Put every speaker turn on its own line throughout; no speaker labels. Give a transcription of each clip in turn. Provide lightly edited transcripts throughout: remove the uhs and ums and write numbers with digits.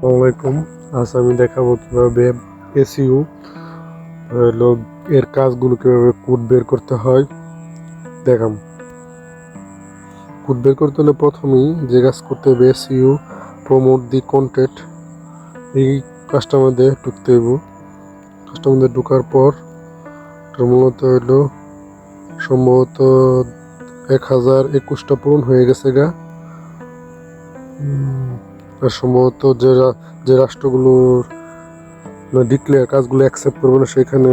আসসালামাইকুম। আজ আমি দেখাবো কিভাবে এসইও হলো এর কাজগুলো কিভাবে কোড বের করতে হয়। দেখাম কোড বের করতে হলে প্রথমেই যে কাজ করতে হবে এসইও প্রমোট দি কন্টেন্ট, এই কাজটার মধ্যে ঢুকতে হইব। কাজটার মধ্যে ঢোকার পর মূলত হলো সম্ভবত 1021টা পূরণ হয়ে গেছে গা। আর সম্ভবত যে রাষ্ট্রগুলোর ডিক্লেয়ার কাজগুলো অ্যাকসেপ্ট করবে না সেখানে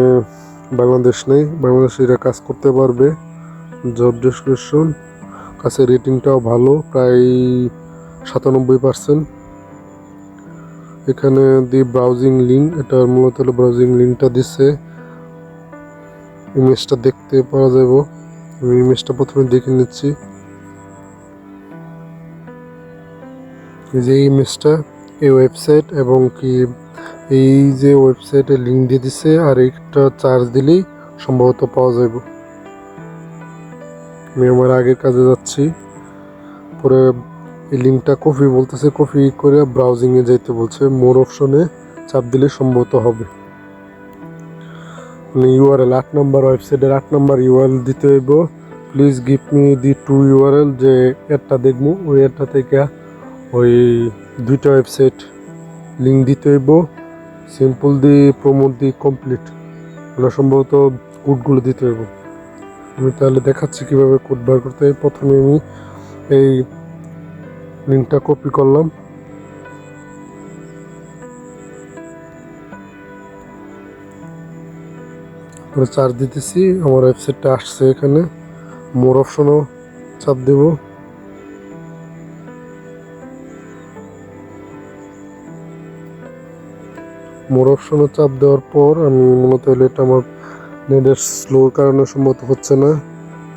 বাংলাদেশ নেই, বাংলাদেশিরা কাজ করতে পারবে। জব ডেসক্রিপশন কাছে রেটিংটাও ভালো, প্রায় 97%। এখানে দি ব্রাউজিং লিঙ্ক, এটা মূলত হলো ব্রাউজিং লিঙ্কটা দিচ্ছে, ইমেজটা দেখতে পাওয়া যাবে। আমি ইমেজটা প্রথমে দেখে নিচ্ছি। এই যে ইমেজটা এই ওয়েবসাইট এবং কি এই যে ওয়েবসাইটে লিঙ্ক দিয়ে দিছে, আর একটা চার্জ দিলেই সম্ভবত পাওয়া যাবে। আমি আমার আগের কাজে যাচ্ছি, পরে এই লিঙ্কটা কপি বলতেছে, কপি করে ব্রাউজিংয়ে যাইতে বলছে। মোর অপশনে চাপ দিলে সম্ভবত হবে। ইউআরএল 8 নম্বর ওয়েবসাইটের 8 নম্বর ইউআরএল দিতে হইব। Please give me the 2 URL, যে একটা দেখবো ওই একটা থেকে ওই দুইটা ওয়েবসাইট লিঙ্ক দিতে হইব। সিম্পল দি প্রমোট দি কমপ্লিট, ওগুলো সম্ভবত কোডগুলো দিতে হইব। আমি তাহলে দেখাচ্ছি কিভাবে কোড বার করতে হয়। প্রথমে আমি এই লিঙ্কটা কপি করলাম, পরে চার্জ দিতেছি, আমার ওয়েবসাইটটা আসছে। এখানে মোর অপশনও চাপ দেব। মোর অপশনও চাপ দেওয়ার পর আমি মূলত হলে এটা আমার নেটের স্লোর কারণে সম্ভবত হচ্ছে না।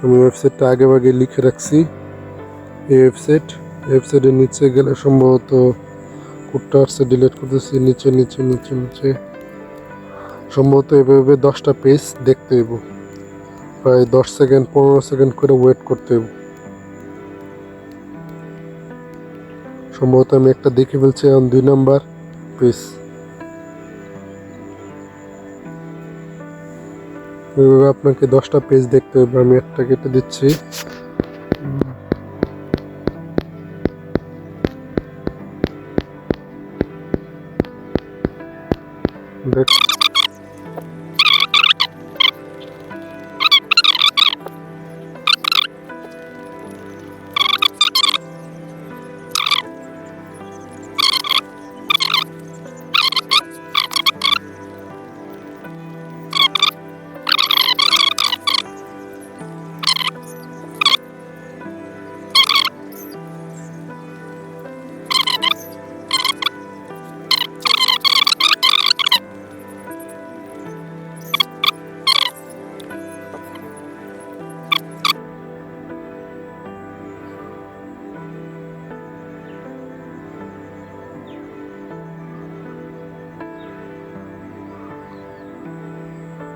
আমি ওয়েবসাইটটা আগে ভাগে লিখে রাখছি। এই ওয়েবসাইটের নিচে গেলে সম্ভবত কোডটা আসছে, ডিলিট করতেছি। নিচে নিচে নিচে নিচে সম্ভবত এভাবে 10টা পেজ দেখতে হইব। প্রায় 10 সেকেন্ড 15 সেকেন্ড করে ওয়েট করতে হইব। সম্ভবত আমি একটা দেখে ফেলছি, এখন 2 নাম্বার পেজ। এভাবে আপনাকে 10টা পেজ দেখতে হবে। আমি একটা কেটে দিচ্ছি। দেখ,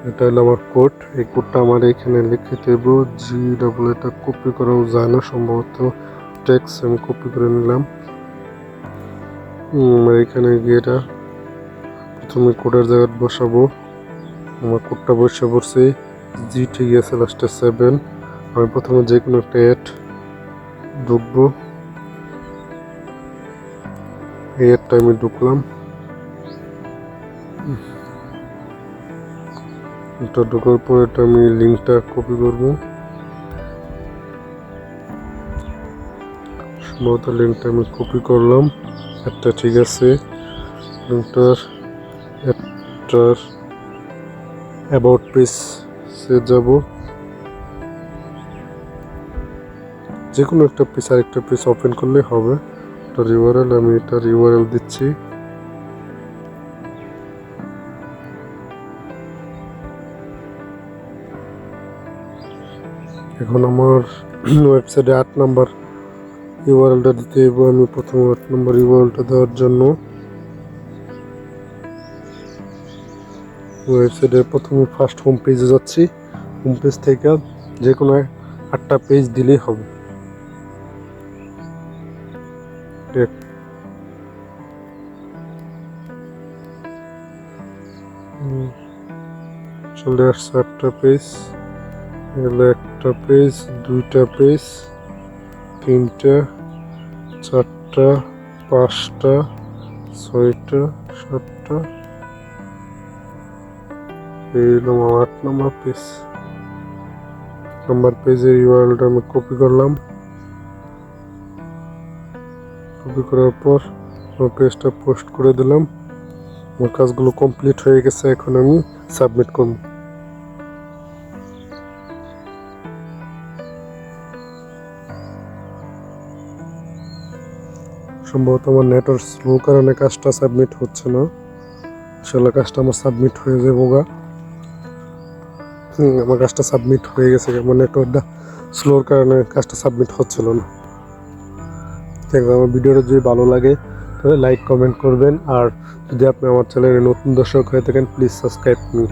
এটা হলো আমার কোড। এই কোডটা আমার এখানে লিখে দেব। এটা কপি করাও যায় না সম্ভবত, টেক্সট আমি কপি করে নিলাম। আমার এখানে গিয়ে এটা প্রথমে কোডের জায়গায় বসাবো। আমার কোডটা বসে পড়ছে, জি ঠিক আছে, লাস্টে 7। আমি প্রথমে যে কোনো একটা অ্যাড ঢুকবো। এই অ্যাডটা আমি ঢুকলাম। এটা ঢোকার পর এটা আমি লিঙ্কটা কপি করব। সম্ভবত লিঙ্কটা আমি কপি করলাম। একটা ঠিক আছে, লিঙ্কটার অ্যাবাউট পেজে যাব। যে কোনো একটা পেজ আরেকটা পেজ ওপেন করলে হবে। এটার ইউআরএল আমি এটার ইউআরএল দিচ্ছি। এখন আমার ওয়েবসাইটে 8 নাম্বার ইউআরএলটা দিতে হবে। আমি প্রথমে 8 নাম্বার ইউআরএলটা দেওয়ার জন্য ওয়েবসাইটে প্রথমে ফার্স্ট হোম পেজে যাচ্ছি। হোম পেজ থেকে যে কোনো 8টা পেজ দিলেই হবে। চলে আসছে একটা পেজ, এগুলো একটা পেজ, দুইটা পেজ, তিনটা, চারটা, পাঁচটা, ছয়টা, সাতটা, এই হলো আমার 8 নম্বর পেজ। নাম্বার পেজের ইউআরএলটা আমি কপি করলাম, কপি করার পর আমার পেজটা পোস্ট করে দিলাম। আমার কাজগুলো কমপ্লিট হয়ে গেছে, এখন আমি সাবমিট করব। সম্ভবত আমার নেটওয়ার্ক স্লো কারণে কাজটা সাবমিট হচ্ছে না। আসলে কাজটা আমার সাবমিট হয়ে যাবো গা। আমার কাজটা সাবমিট হয়ে গেছে, আমার নেটওয়ার্কটা স্লোর কারণে কাজটা সাবমিট হচ্ছিল না। আমার ভিডিওটা যদি ভালো লাগে তাহলে লাইক কমেন্ট করবেন, আর যদি আপনি আমার চ্যানেলে নতুন দর্শক হয়ে থাকেন প্লিজ সাবস্ক্রাইব মি।